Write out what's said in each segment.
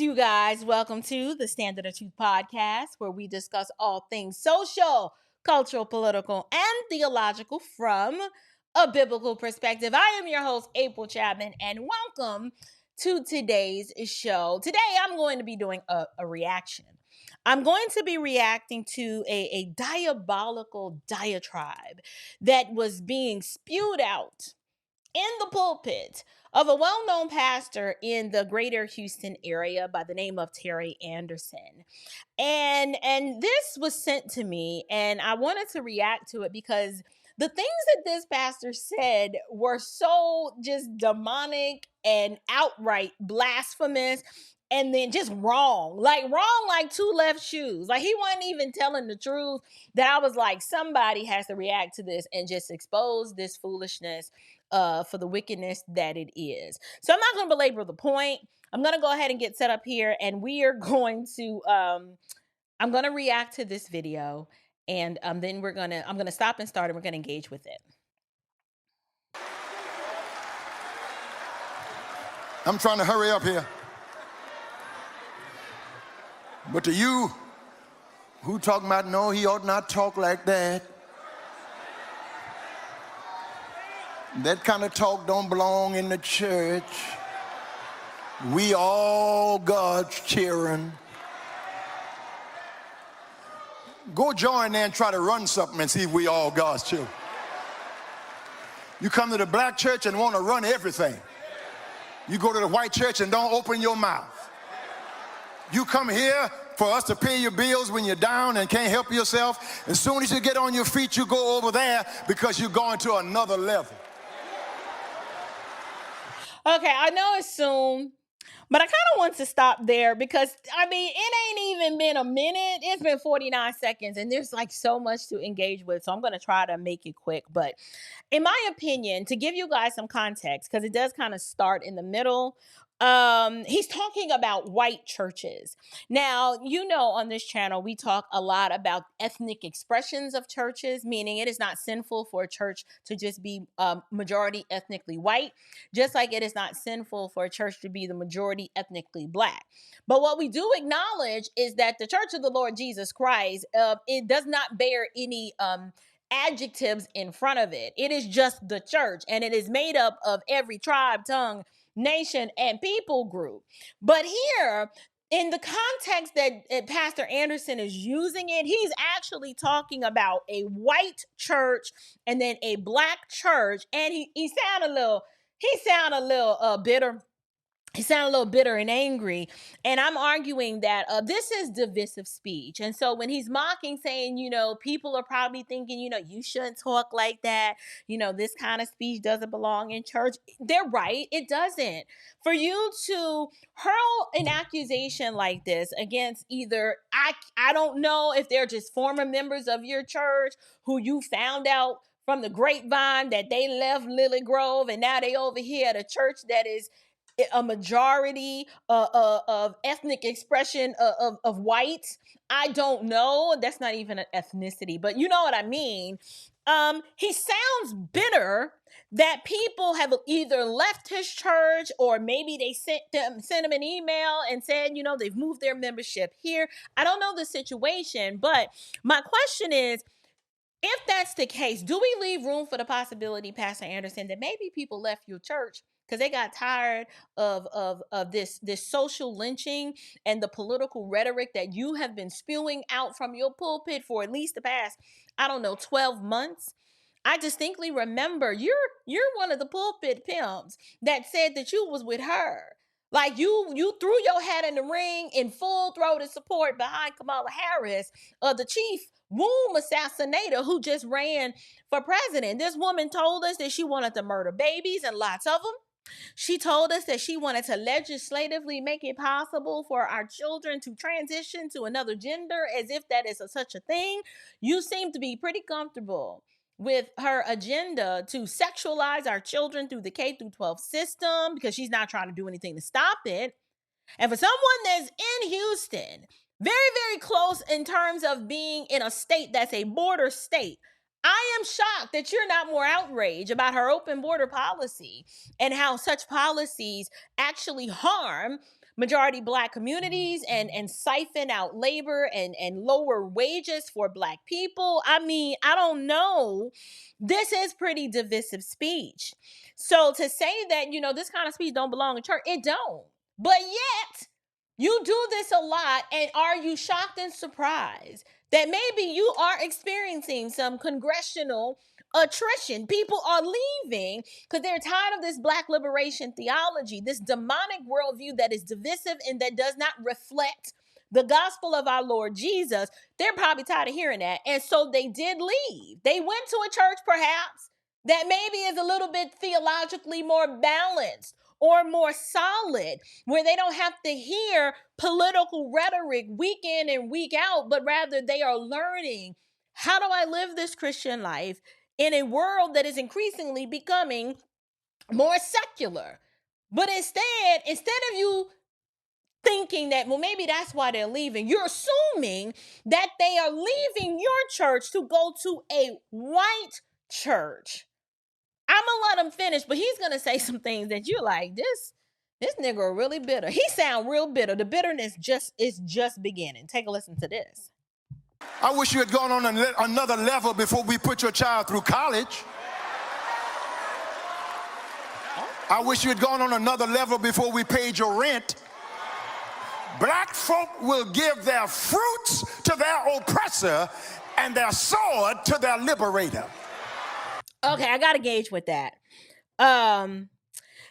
you guys. Welcome to the Standard of Truth podcast, where we discuss all things social, cultural, political, and theological from a biblical perspective. I am your host, April Chapman, and welcome to today's show. Today, I'm going to be doing a reaction. I'm going to be reacting to a diabolical diatribe that was being spewed out in the pulpit of a well-known pastor in the greater Houston area by the name of Terry Anderson. And this was sent to me, and I wanted to react to it because the things that this pastor said were so just demonic and outright blasphemous, and then just wrong like two left shoes. Like, he wasn't even telling the truth. That I was like, somebody has to react to this and just expose this foolishness for the wickedness that it is. So I'm not going to belabor the point. I'm going to go ahead and get set up here, and we are going to I'm going to react to this video, and then I'm going to stop and start, and we're going to engage with it. I'm trying to hurry up here. But to you who talking about, no, he ought not talk like that, that kind of talk don't belong in the church. We all God's children. Go join there and try to run something and see if we all God's children. You come to the black church and want to run everything. You go to the white church and don't open your mouth. You come here for us to pay your bills when you're down and can't help yourself. As soon as you get on your feet, you go over there because you're going to another level. Okay, I know it's soon, but I kind of want to stop there because, I mean, it ain't even been a minute. It's been 49 seconds, and there's like so much to engage with. So I'm going to try to make it quick. But in my opinion, to give you guys some context, because it does kind of start in the middle, he's talking about white churches. Now, you know, on this channel, we talk a lot about ethnic expressions of churches, meaning it is not sinful for a church to just be majority ethnically white, just like it is not sinful for a church to be the majority ethnically black. But what we do acknowledge is that the Church of the Lord Jesus Christ, it does not bear any adjectives in front of it. It is just the church, and it is made up of every tribe, tongue, nation, and people group. But here, in the context that Pastor Anderson is using it, he's actually talking about a white church and then a black church, and he sounded a little bitter. He sounded a little bitter and angry. And I'm arguing that this is divisive speech. And so when he's mocking, saying, you know, people are probably thinking, you know, you shouldn't talk like that. You know, this kind of speech doesn't belong in church. They're right. It doesn't. For you to hurl an accusation like this against either, I don't know if they're just former members of your church who you found out from the grapevine that they left Lily Grove and now they over here at a church that is a majority of ethnic expression of whites. I don't know. That's not even an ethnicity, but you know what I mean. He sounds bitter that people have either left his church or maybe they sent him an email and said, you know, they've moved their membership here. I don't know the situation, but my question is, if that's the case, do we leave room for the possibility, Pastor Anderson, that maybe people left your church because they got tired of this social lynching and the political rhetoric that you have been spewing out from your pulpit for at least the past, 12 months? I distinctly remember you're one of the pulpit pimps that said that you was with her. Like, you threw your hat in the ring in full-throated support behind Kamala Harris, the chief womb assassinator who just ran for president. This woman told us that she wanted to murder babies, and lots of them. She told us that she wanted to legislatively make it possible for our children to transition to another gender, as if that is such a thing. You seem to be pretty comfortable with her agenda to sexualize our children through the K through 12 system because she's not trying to do anything to stop it. And for someone that's in Houston, very, very close in terms of being in a state that's a border state, I am shocked that you're not more outraged about her open border policy and how such policies actually harm majority Black communities and siphon out labor and lower wages for Black people. I mean, I don't know. This is pretty divisive speech. So to say that, this kind of speech don't belong in church, it don't. But yet, you do this a lot, and are you shocked and surprised that maybe you are experiencing some congressional attrition? People are leaving because they're tired of this Black liberation theology, this demonic worldview that is divisive and that does not reflect the gospel of our Lord Jesus. They're probably tired of hearing that. And so they did leave. They went to a church perhaps that maybe is a little bit theologically more balanced or more solid, where they don't have to hear political rhetoric week in and week out, but rather they are learning, how do I live this Christian life in a world that is increasingly becoming more secular? But instead of you thinking that, well, maybe that's why they're leaving, you're assuming that they are leaving your church to go to a white church. I'm gonna let him finish, but he's gonna say some things that you're like, this nigga really bitter. He sound real bitter. The bitterness is just beginning. Take a listen to this. I wish you had gone on another level before we put your child through college. I wish you had gone on another level before we paid your rent. Black folk will give their fruits to their oppressor and their sword to their liberator. Okay, I gotta gauge with that. The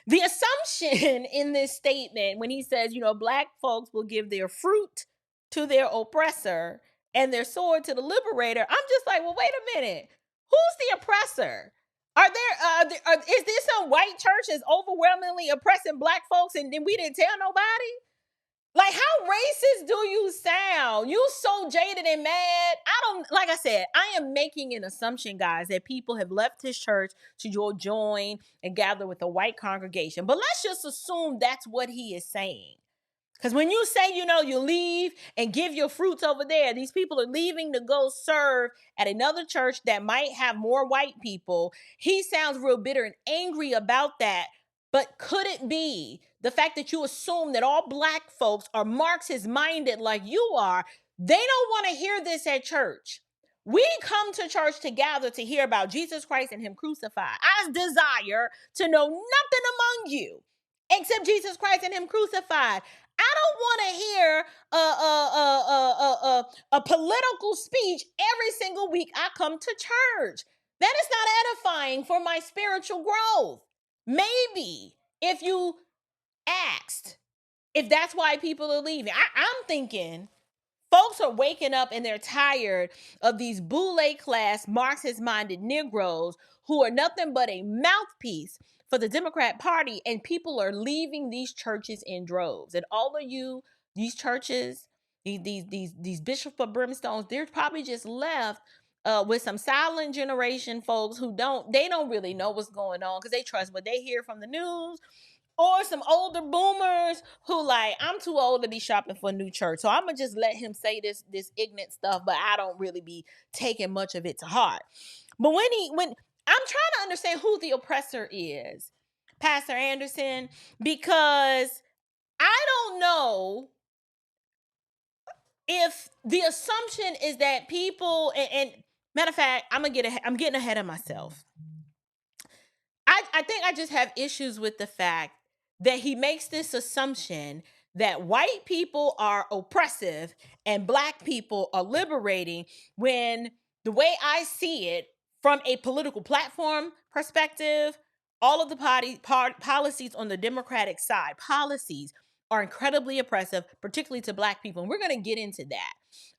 assumption in this statement, when he says, Black folks will give their fruit to their oppressor and their sword to the liberator, I'm just like, well, wait a minute. Who's the oppressor? Is this some white church that's overwhelmingly oppressing Black folks and then we didn't tell nobody? Like, how racist do you sound? You so jaded and mad. Like I said, I am making an assumption, guys, that people have left his church to join and gather with a white congregation. But let's just assume that's what he is saying. Because when you say, you leave and give your fruits over there, these people are leaving to go serve at another church that might have more white people. He sounds real bitter and angry about that. But could it be the fact that you assume that all Black folks are Marxist minded like you are? They don't want to hear this at church. We come to church to gather to hear about Jesus Christ and him crucified. I desire to know nothing among you except Jesus Christ and him crucified. I don't want to hear a political speech every single week I come to church. That is not edifying for my spiritual growth. Maybe if you asked if that's why people are leaving, I'm thinking folks are waking up and they're tired of these boule class Marxist-minded Negroes who are nothing but a mouthpiece for the Democrat Party, and people are leaving these churches in droves. And all of you, these churches, these Bishop of Brimstones, they're probably just left with some silent generation folks who don't really know what's going on because they trust what they hear from the news, or some older boomers who like, I'm too old to be shopping for a new church, so I'm gonna just let him say this ignorant stuff, but I don't really be taking much of it to heart. But when I'm trying to understand who the oppressor is, Pastor Anderson, because I don't know if the assumption is that people, and matter of fact, I'm getting ahead of myself. I think I just have issues with the fact that he makes this assumption that white people are oppressive and Black people are liberating, when the way I see it from a political platform perspective, all of the policies on the Democratic side, policies are incredibly oppressive, particularly to Black people. And we're going to get into that.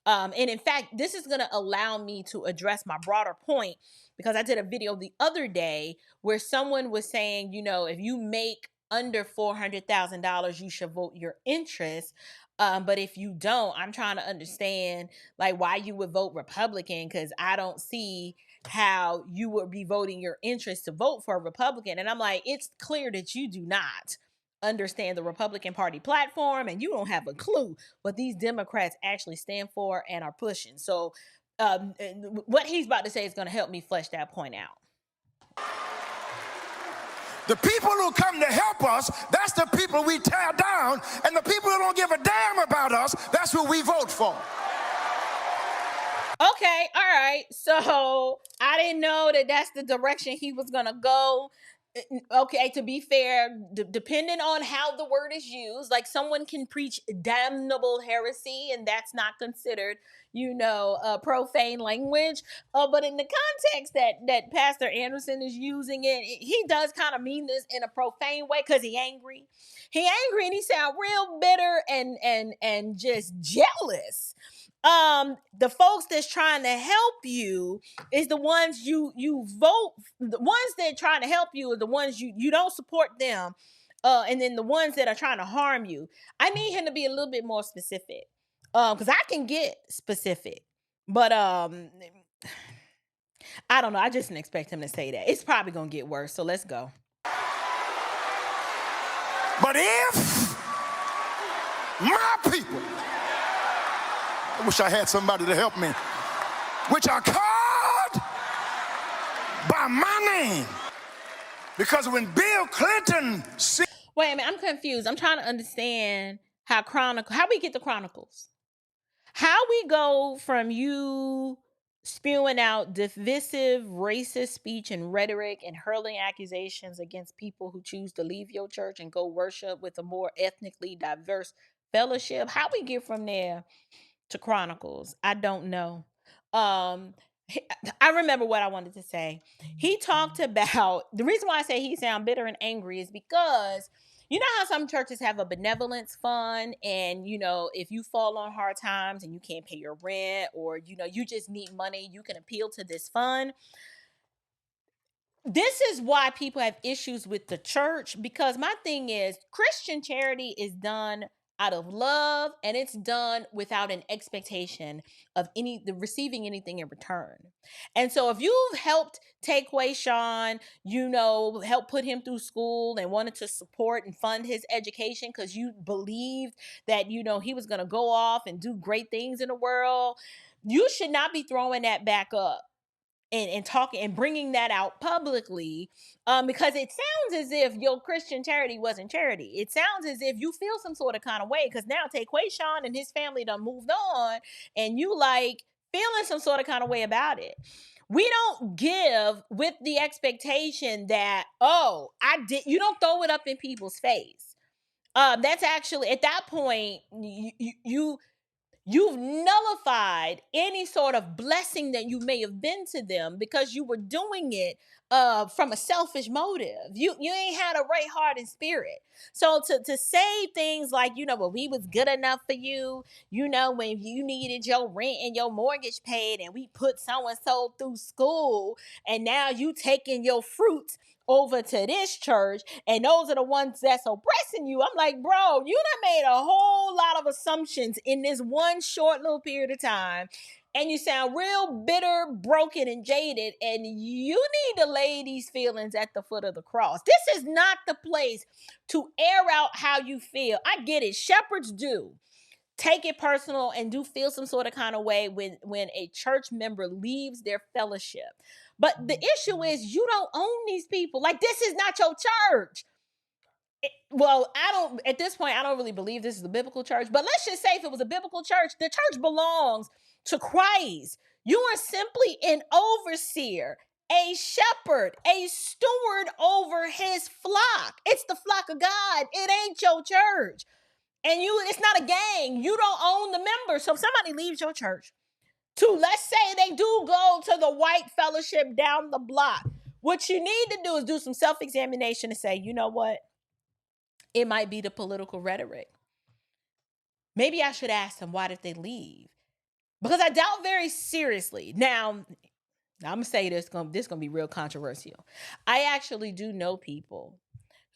And in fact, this is going to allow me to address my broader point, because I did a video the other day where someone was saying, if you make under $400,000, you should vote your interest. But if you don't, I'm trying to understand like why you would vote Republican, because I don't see how you would be voting your interest to vote for a Republican. And I'm like, it's clear that you do not understand the Republican Party platform, and you don't have a clue what these Democrats actually stand for and are pushing. So what he's about to say is going to help me flesh that point out. The people who come to help us, that's the people we tear down. And the people who don't give a damn about us, that's who we vote for. Okay, all right. So I didn't know that that's the direction he was going to go. Okay, to be fair, depending on how the word is used, like someone can preach damnable heresy and that's not considered, profane language. But in the context that Pastor Anderson is using it, he does kind of mean this in a profane way because he angry. He angry and he sound real bitter and just jealous. The folks that's trying to help you is the ones you vote. The ones that trying to help you are the ones you don't support them, and then the ones that are trying to harm you. I need him to be a little bit more specific, because I can get specific, but I don't know. I just didn't expect him to say that. It's probably gonna get worse. So let's go. But if my people, I wish I had somebody to help me, which are called by my name. Because when Bill Clinton said... Wait a minute, I'm confused. I'm trying to understand how we get the Chronicles. How we go from you spewing out divisive, racist speech and rhetoric and hurling accusations against people who choose to leave your church and go worship with a more ethnically diverse fellowship. How we get from there to Chronicles, I don't know. I remember what I wanted to say. He talked about, the reason why I say he sound bitter and angry is because you know how some churches have a benevolence fund, and if you fall on hard times and you can't pay your rent, or you just need money, you can appeal to this fund. This is why people have issues with the church, because my thing is Christian charity is done out of love, and it's done without an expectation of receiving anything in return. And so if you've helped take away Sean, help put him through school and wanted to support and fund his education because you believed that, he was going to go off and do great things in the world, you should not be throwing that back up and talking and bringing that out publicly, because it sounds as if your Christian charity wasn't charity. It sounds as if you feel some sort of kind of way because now Taquayshawn and his family done moved on, and you feeling some sort of kind of way about it. We don't give with the expectation that, you don't throw it up in people's face. That's actually, at that point, you've nullified any sort of blessing that you may have been to them because you were doing it from a selfish motive. You ain't had a right heart and spirit. So to say things like, well, we was good enough for you, when you needed your rent and your mortgage paid, and we put so-and-so through school, and now you taking your fruit over to this church, and those are the ones that's oppressing you. I'm like, bro, you done made a whole lot of assumptions in this one short little period of time, and you sound real bitter, broken, and jaded, and you need to lay these feelings at the foot of the cross. This is not the place to air out how you feel. I get it. Shepherds do take it personal and do feel some sort of kind of way when a church member leaves their fellowship. But the issue is you don't own these people. Like, this is not your church. At this point, I don't really believe this is the biblical church, but let's just say if it was a biblical church, the church belongs to Christ. You are simply an overseer, a shepherd, a steward over his flock. It's the flock of God. It ain't your church. And it's not a gang. You don't own the members. So if somebody leaves your church let's say they do go to the white fellowship down the block, what you need to do is do some self-examination and say, you know what? It might be the political rhetoric. Maybe I should ask them, why did they leave? Because I doubt very seriously. Now, I'm going to say this is going to be real controversial. I actually do know people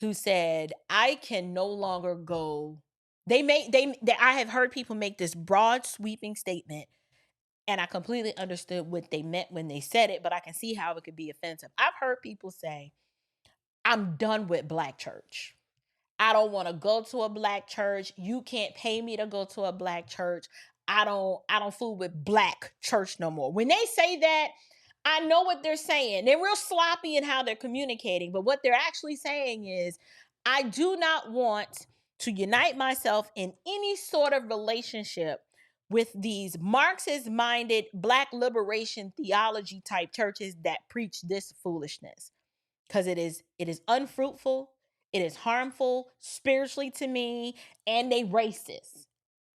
who said, I can no longer go. I have heard people make this broad sweeping statement, and I completely understood what they meant when they said it, but I can see how it could be offensive. I've heard people say, I'm done with Black church. I don't want to go to a Black church. You can't pay me to go to a Black church. I don't fool with Black church no more. When they say that, I know what they're saying. They're real sloppy in how they're communicating, but what they're actually saying is, I do not want to unite myself in any sort of relationship with these Marxist minded Black liberation theology type churches that preach this foolishness. Because it is unfruitful, it is harmful spiritually to me, and they racist.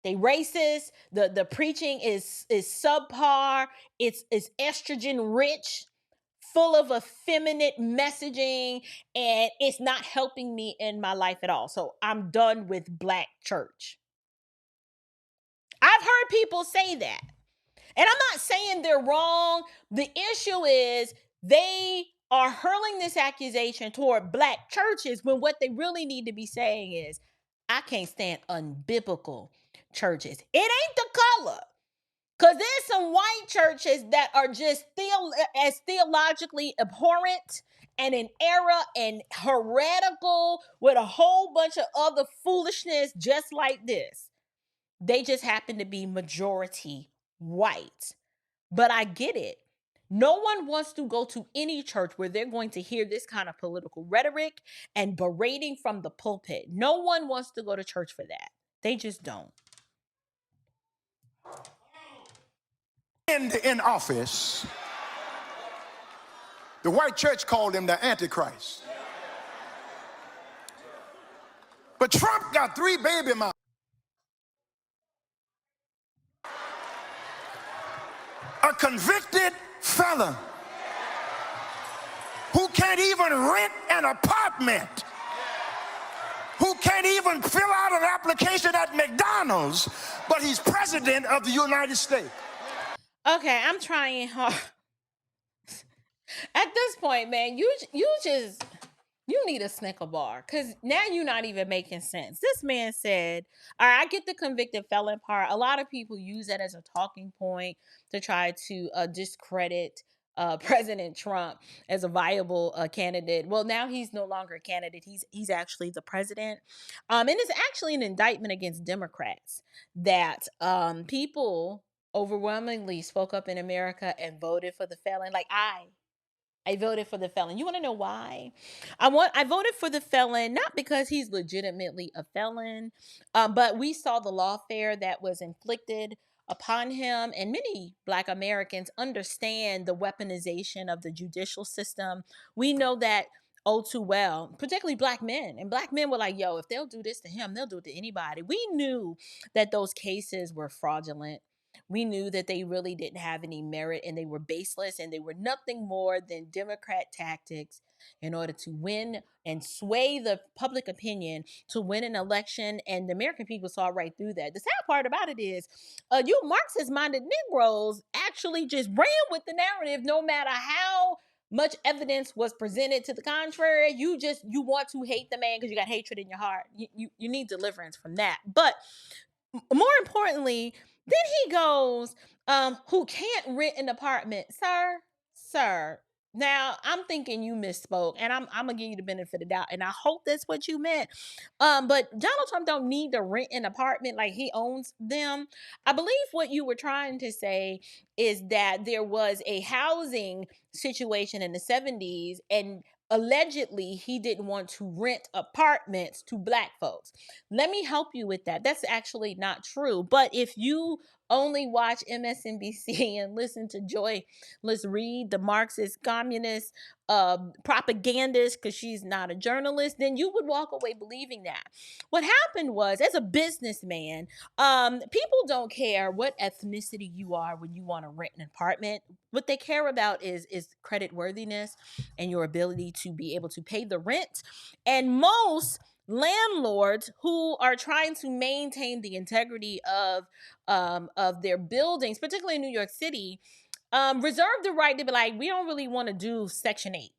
They racist. The preaching is subpar. It's estrogen rich, full of effeminate messaging, and it's not helping me in my life at all. So I'm done with Black church. I've heard people say that. And I'm not saying they're wrong. The issue is they are hurling this accusation toward Black churches when what they really need to be saying is, I can't stand unbiblical churches. It ain't the color. Because there's some white churches that are just as theologically abhorrent and in error and heretical with a whole bunch of other foolishness just like this. They just happen to be majority white. But I get it. No one wants to go to any church where they're going to hear this kind of political rhetoric and berating from the pulpit. No one wants to go to church for that. They just don't. In office, the white church called him the Antichrist. But Trump got 3 baby mamas. A convicted felon who can't even rent an apartment, who can't even fill out an application at McDonald's, but he's president of the United States. Okay, I'm trying hard. At this point, man, you need a Snicker bar, because now you're not even making sense. This man said, all right, I get the convicted felon part. A lot of people use that as a talking point to try to discredit President Trump as a viable candidate. Well, now he's no longer a candidate. He's actually the president. And it's actually an indictment against Democrats that people overwhelmingly spoke up in America and voted for the felon. Like I voted for the felon. You want to know why? I voted for the felon not because he's legitimately a felon, but we saw the lawfare that was inflicted upon him, and many Black Americans understand the weaponization of the judicial system. We know that all too well, particularly Black men. And Black men were like, yo, if they'll do this to him, they'll do it to anybody. We knew that those cases were fraudulent. We knew that they really didn't have any merit, and they were baseless, and they were nothing more than Democrat tactics in order to win and sway the public opinion to win an election. And the American people saw right through that. The sad part about it is you Marxist minded Negroes actually just ran with the narrative no matter how much evidence was presented to the contrary. You want to hate the man because you got hatred in your heart. You need deliverance from that. But more importantly, then he goes, who can't rent an apartment. Sir. Now I'm thinking you misspoke, and I'm gonna give you the benefit of the doubt, and I hope that's what you meant. But Donald Trump don't need to rent an apartment like he owns them. I believe what you were trying to say is that there was a housing situation in the 70s, and allegedly he didn't want to rent apartments to Black folks. Let me help you with that. That's actually not true. But if you only watch MSNBC and listen to Let's Read, the Marxist communist propagandist, because she's not a journalist, then you would walk away believing that. What happened was, as a businessman, people don't care what ethnicity you are when you want to rent an apartment. What they care about is credit worthiness and your ability to be able to pay the rent. And most landlords who are trying to maintain the integrity of their buildings, particularly in New York City, reserve the right to be like, we don't really want to do Section 8.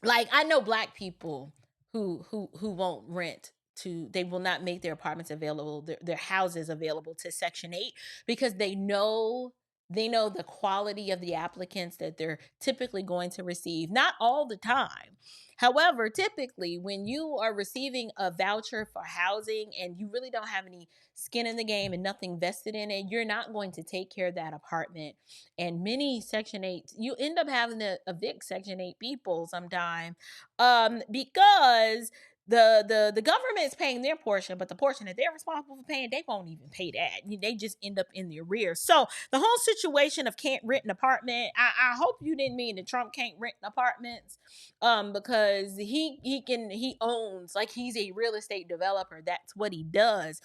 Like, I know Black people who won't rent to, they will not make their apartments available, their houses available to Section 8, because they know They know the quality of the applicants that they're typically going to receive. Not all the time. However, typically when you are receiving a voucher for housing and you really don't have any skin in the game and nothing vested in it, you're not going to take care of that apartment. And many Section 8, you end up having to evict Section 8 people sometime, because the government is paying their portion, but the portion that they're responsible for paying, they won't even pay that. They just end up in the arrears. So the whole situation of can't rent an apartment, I hope you didn't mean that Trump can't rent apartments, because he owns, like, he's a real estate developer. That's what he does.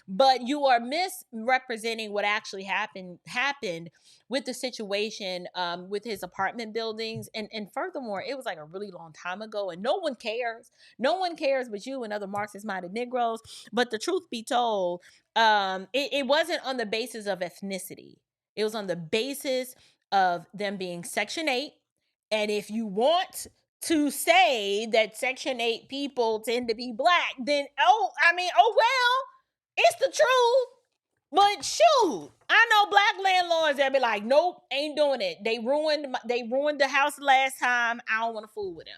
But you are misrepresenting what actually happened with the situation, with his apartment buildings. And furthermore, it was like a really long time ago, and no one cares. No one cares but you and other Marxist-minded Negroes. But the truth be told, it wasn't on the basis of ethnicity. It was on the basis of them being Section 8. And if you want to say that Section 8 people tend to be black, then, oh well, it's the truth. But shoot, I know black landlords that be like, nope, ain't doing it. They ruined the house last time. I don't want to fool with them.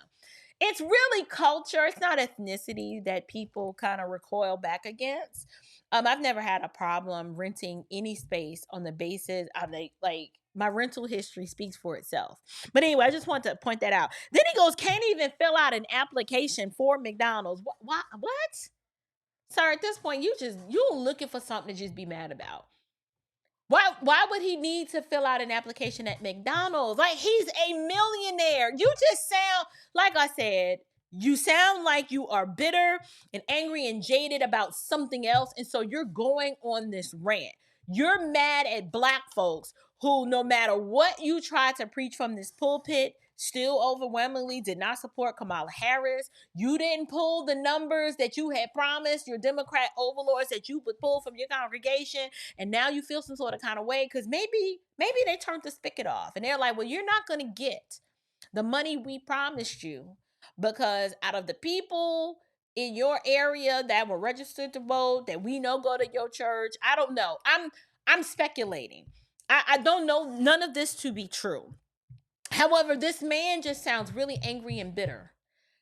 It's really culture. It's not ethnicity that people kind of recoil back against. I've never had a problem renting any space on the basis of like my rental history speaks for itself. But anyway, I just want to point that out. Then he goes, can't even fill out an application for McDonald's. What? Sir, at this point, you're looking for something to just be mad about. Why would he need to fill out an application at McDonald's? Like, he's a millionaire. You just sound, like I said, you sound like you are bitter and angry and jaded about something else. And so you're going on this rant. You're mad at black folks who, no matter what you try to preach from this pulpit, still overwhelmingly did not support Kamala Harris. You didn't pull the numbers that you had promised your Democrat overlords that you would pull from your congregation. And now you feel some sort of kind of way because maybe they turned the spigot off. And they're like, well, you're not going to get the money we promised you because out of the people in your area that were registered to vote, that we know go to your church, I don't know. I'm speculating. I don't know none of this to be true. However, this man just sounds really angry and bitter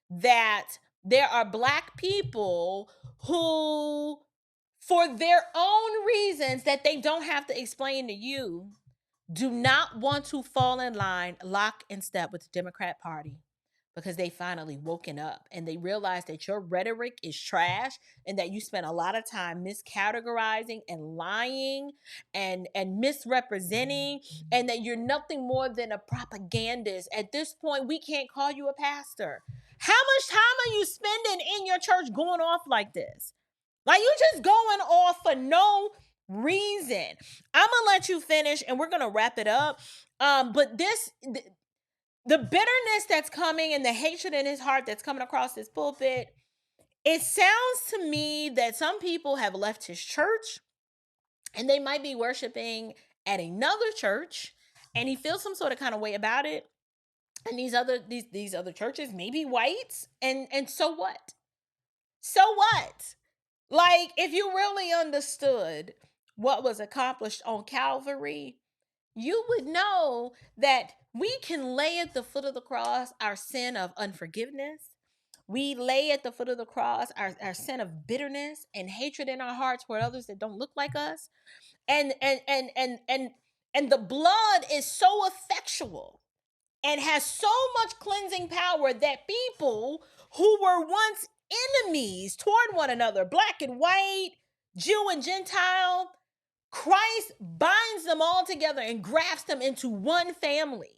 that there are black people who, for their own reasons that they don't have to explain to you, do not want to fall in line, lock in step with the Democrat Party because they finally woken up and they realize that your rhetoric is trash and that you spent a lot of time miscategorizing and lying and misrepresenting, and that you're nothing more than a propagandist. At this point, we can't call you a pastor. How much time are you spending in your church going off like this? Like, you just going off for no reason. I'm gonna let you finish and we're gonna wrap it up. But the bitterness that's coming and the hatred in his heart that's coming across this pulpit, it sounds to me that some people have left his church and they might be worshiping at another church and he feels some sort of kind of way about it. And these other churches may be whites, and so what? So what? Like, if you really understood what was accomplished on Calvary, you would know that we can lay at the foot of the cross our sin of unforgiveness. We lay at the foot of the cross our sin of bitterness and hatred in our hearts for others that don't look like us. And the blood is so effectual and has so much cleansing power that people who were once enemies toward one another, black and white, Jew and Gentile, Christ binds them all together and grafts them into one family.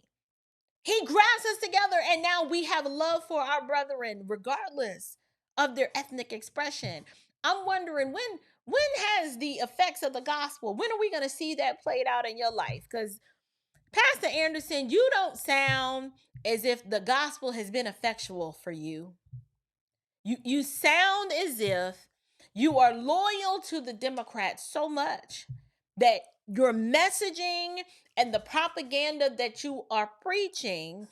He grafts us together, and now we have love for our brethren, regardless of their ethnic expression. I'm wondering, when has the effects of the gospel, when are we going to see that played out in your life? Because Pastor Anderson, you don't sound as if the gospel has been effectual for you. You sound as if you are loyal to the Democrats so much that your messaging and the propaganda that you are preaching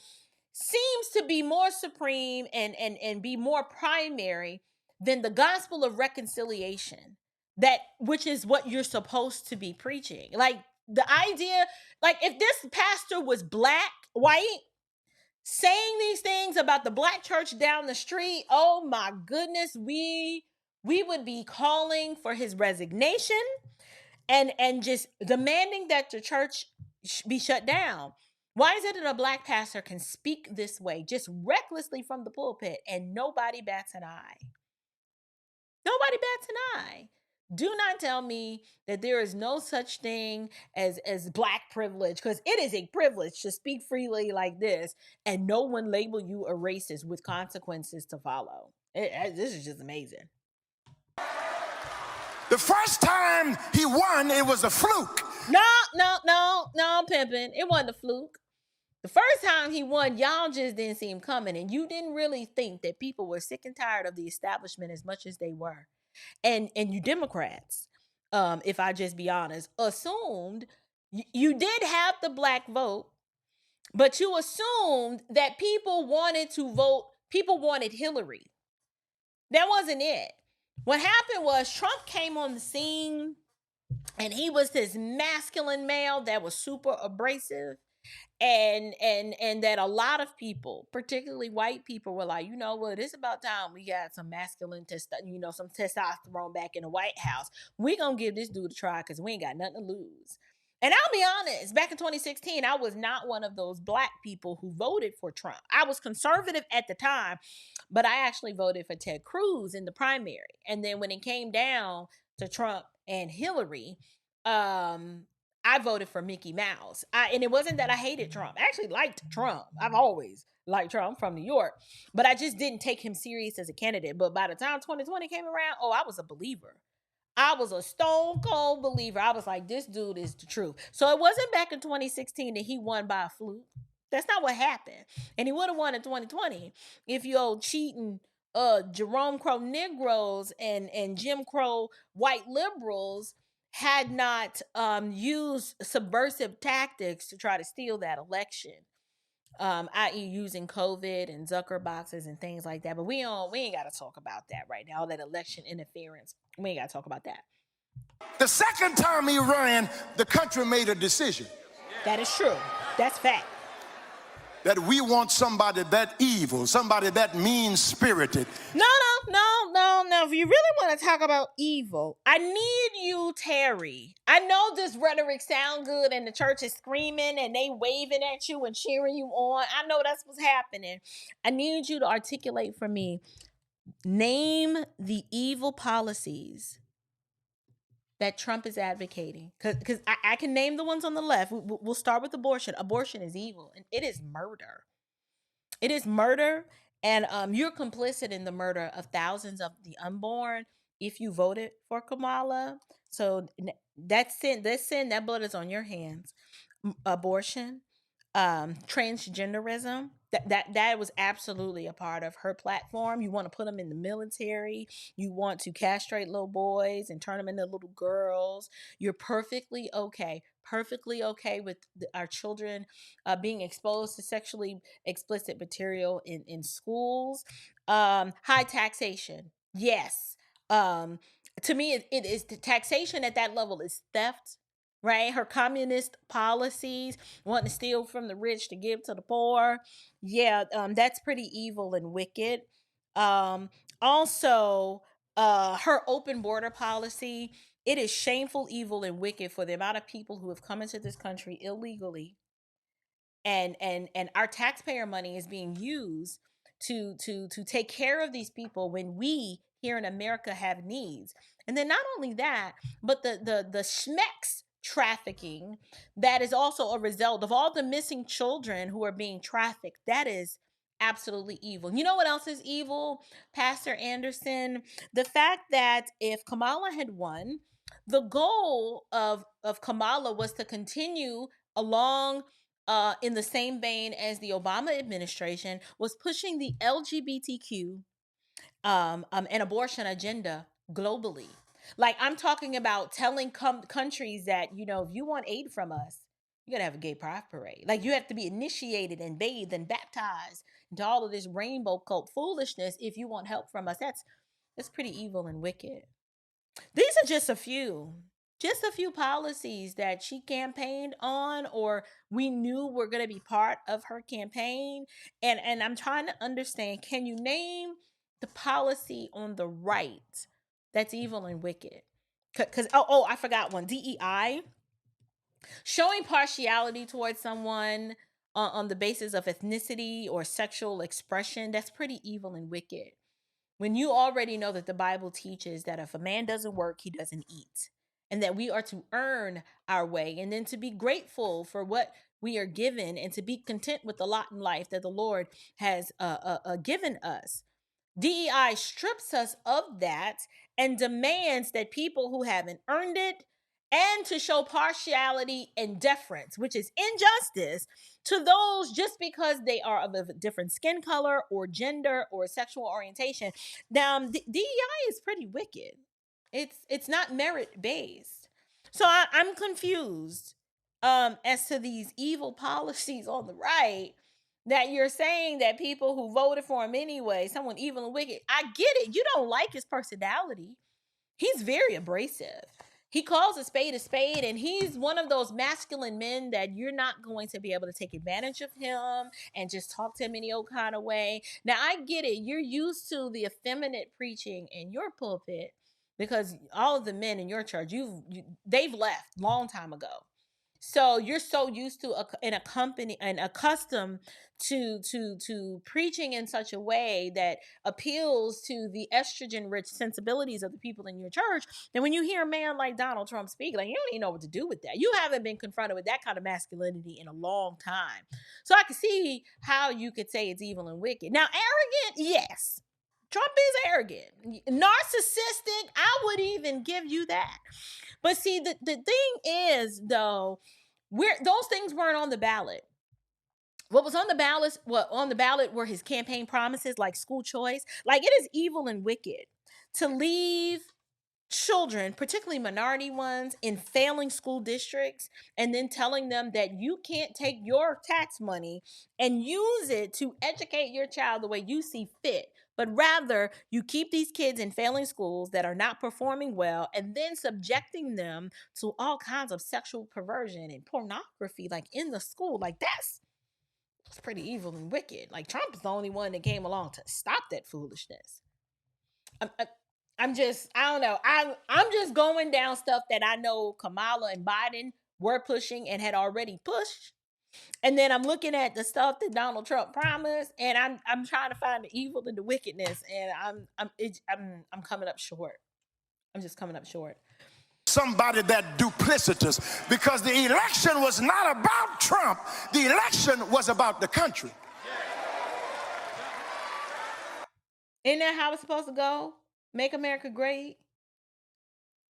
seems to be more supreme and be more primary than the gospel of reconciliation, that which is what you're supposed to be preaching. Like, the idea, like if this pastor was black, white, saying these things about the black church down the street, oh my goodness, we would be calling for his resignation and just demanding that the church be shut down. Why is it that a black pastor can speak this way, just recklessly from the pulpit, and nobody bats an eye? Nobody bats an eye. Do not tell me that there is no such thing as black privilege, because it is a privilege to speak freely like this and no one label you a racist with consequences to follow. This is just amazing. The first time he won, it was a fluke. No, pimping. It wasn't a fluke. The first time he won, y'all just didn't see him coming, and you didn't really think that people were sick and tired of the establishment as much as they were. And you Democrats, if I just be honest, assumed you did have the black vote, but you assumed that people wanted to vote, people wanted Hillary. That wasn't it. What happened was Trump came on the scene, and he was this masculine male that was super abrasive. And that a lot of people, particularly white people, were like, you know what, it's about time we got some masculine some testosterone back in the White House. We gonna give this dude a try because we ain't got nothing to lose. And I'll be honest, back in 2016, I was not one of those black people who voted for Trump. I was conservative at the time, but I actually voted for Ted Cruz in the primary. And then when it came down to Trump and Hillary, I voted for Mickey Mouse. And it wasn't that I hated Trump. I actually liked Trump. I've always liked Trump. I'm from New York. But I just didn't take him serious as a candidate. But by the time 2020 came around, I was a believer. I was a stone cold believer. I was like, this dude is the truth. So it wasn't back in 2016 that he won by a fluke. That's not what happened. And he would have won in 2020 if you old cheating Jerome Crow Negroes and Jim Crow white liberals had not used subversive tactics to try to steal that election, i.e. using COVID and Zucker boxes and things like that. But we ain't got to talk about that right now, all that election interference. We ain't got to talk about that. The second time he ran, the country made a decision. That is true. That's fact. That we want somebody that evil, somebody that mean-spirited. No. If you really want to talk about evil, I need you, Terry. I know this rhetoric sound good and the church is screaming and they waving at you and cheering you on. I know that's what's happening. I need you to articulate for me. Name the evil policies that Trump is advocating. Because I can name the ones on the left. We'll start with abortion. Abortion is evil, and it is murder. It is murder, and you're complicit in the murder of thousands of the unborn if you voted for Kamala. So that blood is on your hands. Abortion, transgenderism, that was absolutely a part of her platform. You want to put them in the military. You want to castrate little boys and turn them into little girls. You're perfectly okay with our children being exposed to sexually explicit material in schools. High taxation, yes. To me, it is the taxation at that level is theft. Right? Her communist policies, wanting to steal from the rich to give to the poor. Yeah, that's pretty evil and wicked. Also, her open border policy, it is shameful, evil, and wicked for the amount of people who have come into this country illegally. And our taxpayer money is being used to take care of these people when we here in America have needs. And then not only that, but the schmecks trafficking that is also a result of all the missing children who are being trafficked. That is absolutely evil. You know what else is evil, Pastor Anderson? The fact that if Kamala had won, the goal of Kamala was to continue along in the same vein as the Obama administration was pushing the LGBTQ and abortion agenda globally. Like I'm talking about telling countries that, if you want aid from us, you gotta have a gay pride parade. Like you have to be initiated and bathed and baptized into all of this rainbow cult foolishness if you want help from us. That's pretty evil and wicked. These are just a few. just a few policies that she campaigned on or we knew were going to be part of her campaign. And I'm trying to understand, can you name the policy on the right that's evil and wicked? Because I forgot one. DEI, showing partiality towards someone on the basis of ethnicity or sexual expression, that's pretty evil and wicked. When you already know that the Bible teaches that if a man doesn't work, he doesn't eat, and that we are to earn our way, and then to be grateful for what we are given, and to be content with the lot in life that the Lord has given us. DEI strips us of that and demands that people who haven't earned it, and to show partiality and deference, which is injustice, to those just because they are of a different skin color or gender or sexual orientation. Now, DEI is pretty wicked. It's not merit based. So I'm confused as to these evil policies on the right, that you're saying that people who voted for him anyway, someone evil and wicked. I get it. You don't like his personality. He's very abrasive. He calls a spade, and he's one of those masculine men that you're not going to be able to take advantage of him and just talk to him any old kind of way. Now, I get it. You're used to the effeminate preaching in your pulpit because all of the men in your church, they've left long time ago. So you're so used to in a company and accustomed to preaching in such a way that appeals to the estrogen rich sensibilities of the people in your church. And when you hear a man like Donald Trump speak, like, you don't even know what to do with that. You haven't been confronted with that kind of masculinity in a long time. So I can see how you could say it's evil and wicked. Now, arrogant, yes. Trump is arrogant. Narcissistic, I would even give you that. But see, the thing is, though, those things weren't on the ballot. What was on the ballot were his campaign promises, like school choice. Like, it is evil and wicked to leave children, particularly minority ones, in failing school districts, and then telling them that you can't take your tax money and use it to educate your child the way you see fit, but rather you keep these kids in failing schools that are not performing well, and then subjecting them to all kinds of sexual perversion and pornography, like in the school. Like, that's pretty evil and wicked. Like, Trump is the only one that came along to stop that foolishness. I'm just, I don't know. I'm just going down stuff that I know Kamala and Biden were pushing and had already pushed. And then I'm looking at the stuff that Donald Trump promised, and I'm trying to find the evil and the wickedness, and I'm coming up short. I'm just coming up short. Somebody that duplicitous, because the election was not about Trump. The election was about the country. Isn't that how it's supposed to go? Make America great.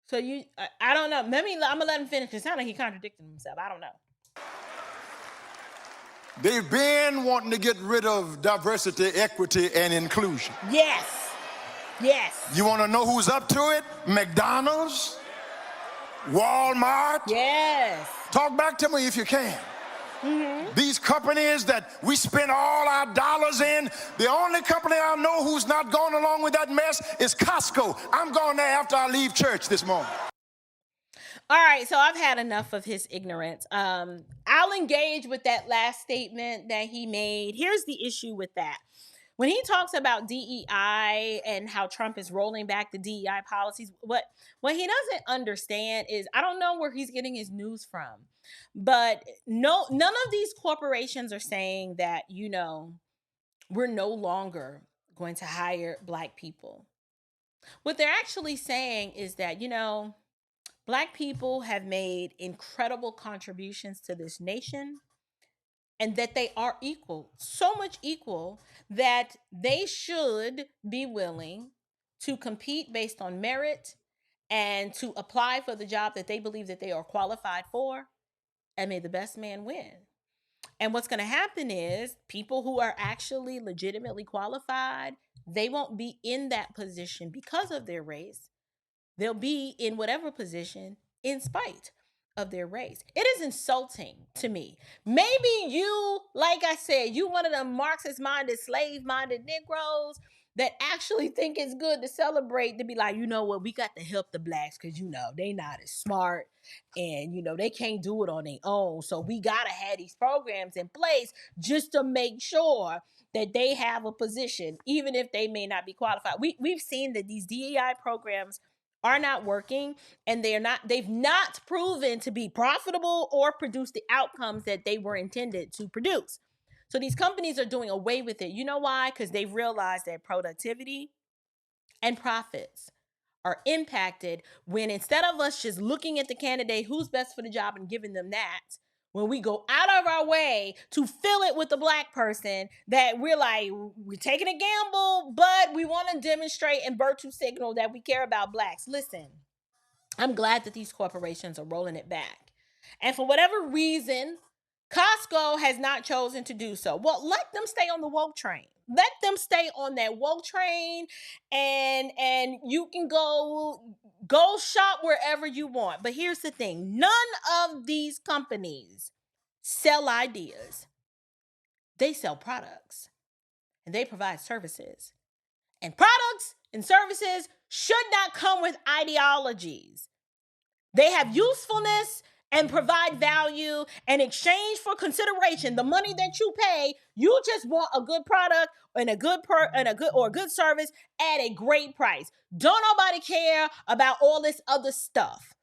So I don't know. I'm gonna let him finish. It sounds like he contradicted himself. I don't know. They've been wanting to get rid of diversity, equity, and inclusion. Yes. You want to know who's up to it? McDonald's, Walmart. Yes. Talk back to me if you can. Mm-hmm. These companies that we spend all our dollars in, the only company I know who's not going along with that mess is Costco. I'm going there after I leave church this morning. All right, so I've had enough of his ignorance. I'll engage with that last statement that he made. Here's the issue with that. When he talks about DEI and how Trump is rolling back the DEI policies, what he doesn't understand is, I don't know where he's getting his news from, but none of these corporations are saying that, we're no longer going to hire Black people. What they're actually saying is that, Black people have made incredible contributions to this nation, and that they are equal, so much equal that they should be willing to compete based on merit and to apply for the job that they believe that they are qualified for, and may the best man win. And what's going to happen is people who are actually legitimately qualified, they won't be in that position because of their race. They'll be in whatever position in spite of their race. It is insulting to me. Maybe you, like I said, you one of the Marxist-minded, slave-minded Negroes that actually think it's good to celebrate, to be like, you know what, we got to help the blacks because, they not as smart and, they can't do it on their own. So we got to have these programs in place just to make sure that they have a position, even if they may not be qualified. We've seen that these DEI programs are not working, and they've not proven to be profitable or produce the outcomes that they were intended to produce. So these companies are doing away with it. You know why? Because they've realized that productivity and profits are impacted when, instead of us just looking at the candidate who's best for the job and giving them that, when we go out of our way to fill it with the black person, that we're like, we're taking a gamble, but we want to demonstrate and virtue signal that we care about blacks. Listen, I'm glad that these corporations are rolling it back. And for whatever reason, Costco has not chosen to do so. Well, let them stay on the woke train. Let them stay on that woke train, and you can go shop wherever you want. But here's the thing. None of these companies sell ideas. They sell products, and they provide services. And products and services should not come with ideologies. They have usefulness and provide value in exchange for consideration. The money that you pay, you just want a good product and a good service at a great price. Don't nobody care about all this other stuff.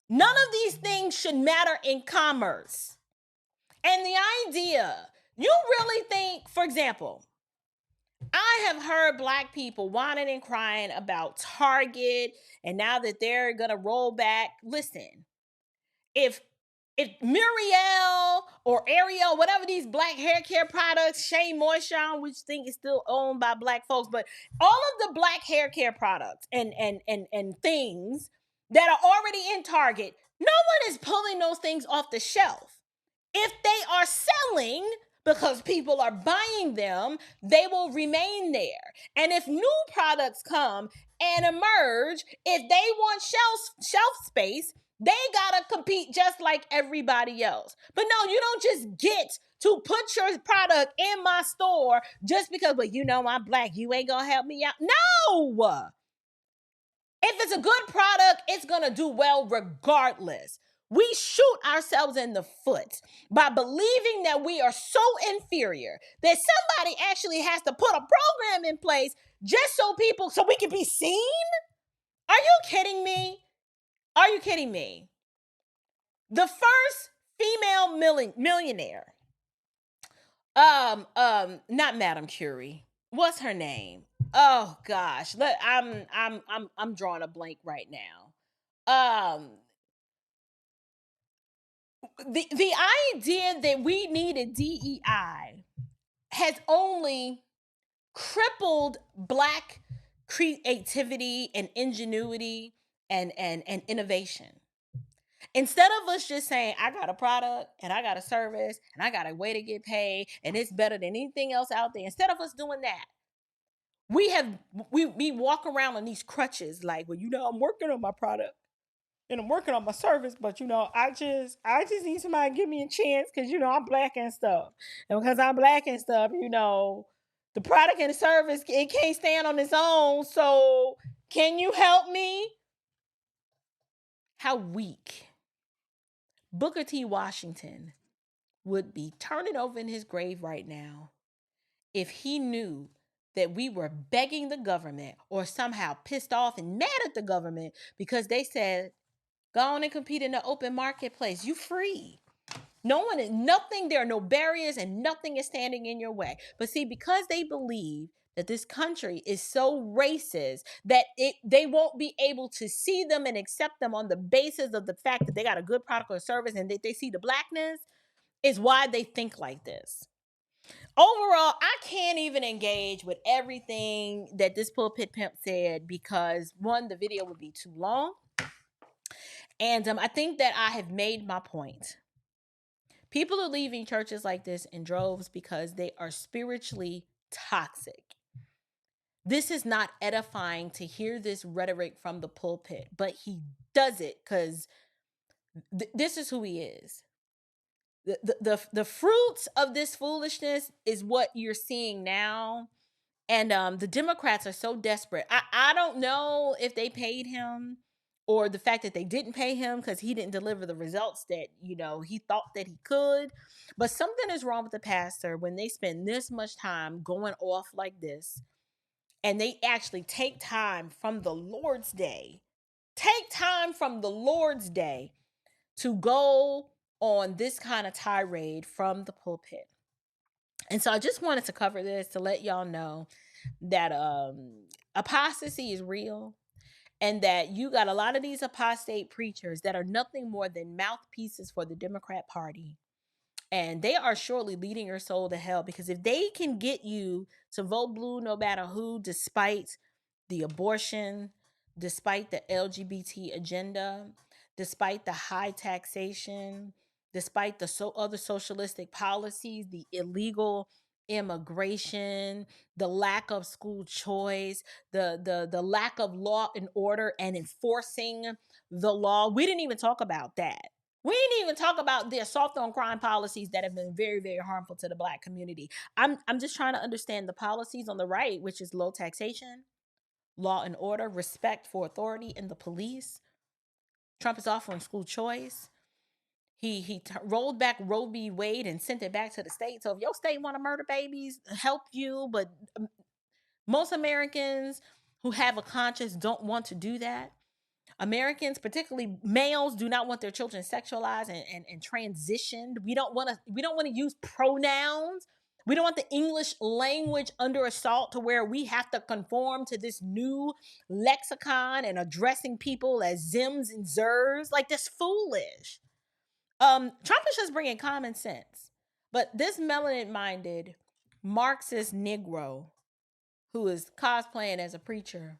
None of these things should matter in commerce. And the idea, you really think, for example, I have heard black people whining and crying about Target, and now that they're gonna roll back. Listen, if Muriel or Ariel, whatever these black hair care products, Shea Moisture, which I think is still owned by black folks, but all of the black hair care products and things that are already in Target, no one is pulling those things off the shelf. If they are selling because people are buying them, they will remain there. And if new products come and emerge, if they want shelf space, they gotta compete just like everybody else. But no, you don't just get to put your product in my store just because, but I'm black, you ain't gonna help me out. No! If it's a good product, it's gonna do well regardless. We shoot ourselves in the foot by believing that we are so inferior that somebody actually has to put a program in place just so we can be seen? Are you kidding me? Are you kidding me? The first female millionaire, not Madame Curie. What's her name? Oh gosh, I'm drawing a blank right now. The idea that we needed DEI has only crippled black creativity and ingenuity and innovation. Instead of us just saying, I got a product and I got a service and I got a way to get paid and it's better than anything else out there, instead of us doing that, we walk around on these crutches like, well, I'm working on my product and I'm working on my service, but I just need somebody to give me a chance because I'm black and stuff. And because I'm black and stuff, the product and the service, it can't stand on its own. So can you help me? How weak. Booker T. Washington would be turning over in his grave right now if he knew that we were begging the government or somehow pissed off and mad at the government because they said, go on and compete in the open marketplace. You free. There are no barriers and nothing is standing in your way. But see, because they believe that this country is so racist that they won't be able to see them and accept them on the basis of the fact that they got a good product or service and that they see the blackness, is why they think like this. Overall, I can't even engage with everything that this pulpit pimp said because, one, the video would be too long. And I think that I have made my point. People are leaving churches like this in droves because they are spiritually toxic. This is not edifying to hear this rhetoric from the pulpit, but he does it because this is who he is. The fruits of this foolishness is what you're seeing now. And the Democrats are so desperate. I don't know if they paid him or the fact that they didn't pay him because he didn't deliver the results that, he thought that he could. But something is wrong with the pastor when they spend this much time going off like this, and they actually take time from the Lord's Day. Take time from the Lord's Day to go on this kind of tirade from the pulpit. And so I just wanted to cover this to let y'all know that apostasy is real, and that you got a lot of these apostate preachers that are nothing more than mouthpieces for the Democrat Party. And they are surely leading your soul to hell, because if they can get you to vote blue no matter who, despite the abortion, despite the LGBT agenda, despite the high taxation, despite the other socialistic policies, the illegal immigration, the lack of school choice, the lack of law and order and enforcing the law. We didn't even talk about that. We didn't even talk about the assault on crime policies that have been very, very harmful to the Black community. I'm just trying to understand the policies on the right, which is low taxation, law and order, respect for authority in the police. Trump is offering school choice. He rolled back Roe v. Wade and sent it back to the state. So if your state want to murder babies, help you. But most Americans who have a conscience don't want to do that. Americans, particularly males, do not want their children sexualized and transitioned. We don't want to use pronouns. We don't want the English language under assault to where we have to conform to this new lexicon and addressing people as zims and zers. Like, that's foolish. Trump is just bringing common sense. But this melanin-minded Marxist Negro who is cosplaying as a preacher,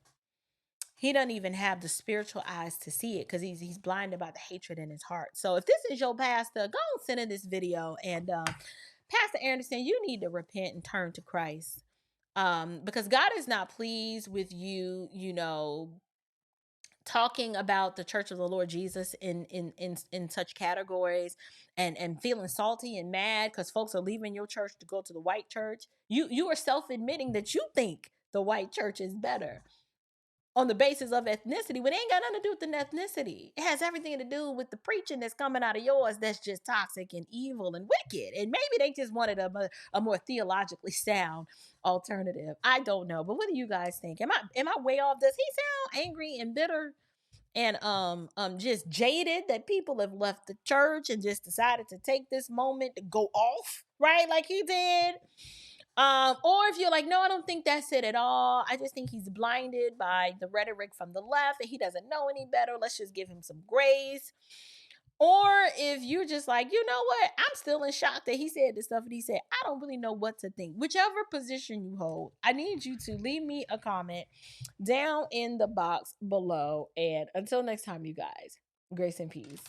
he doesn't even have the spiritual eyes to see it, because he's blinded by the hatred in his heart. So if this is your pastor, go and send in this video. And Pastor Anderson, you need to repent and turn to Christ, because God is not pleased with you, talking about the Church of the Lord Jesus in such categories, and feeling salty and mad because folks are leaving your church to go to the white church. You are self-admitting that you think the white church is better on the basis of ethnicity, but it ain't got nothing to do with the ethnicity. It has everything to do with the preaching that's coming out of yours that's just toxic and evil and wicked. And maybe they just wanted a more theologically sound alternative. I don't know. But what do you guys think? Am I way off? Does he sound angry and bitter and just jaded that people have left the church and just decided to take this moment to go off, right? Like he did. Or if you're like, no, I don't think that's it at all. I just think he's blinded by the rhetoric from the left and he doesn't know any better. Let's just give him some grace. Or if you're just like, you know what? I'm still in shock that he said the stuff that he said. I don't really know what to think. Whichever position you hold, I need you to leave me a comment down in the box below. And until next time, you guys, grace and peace.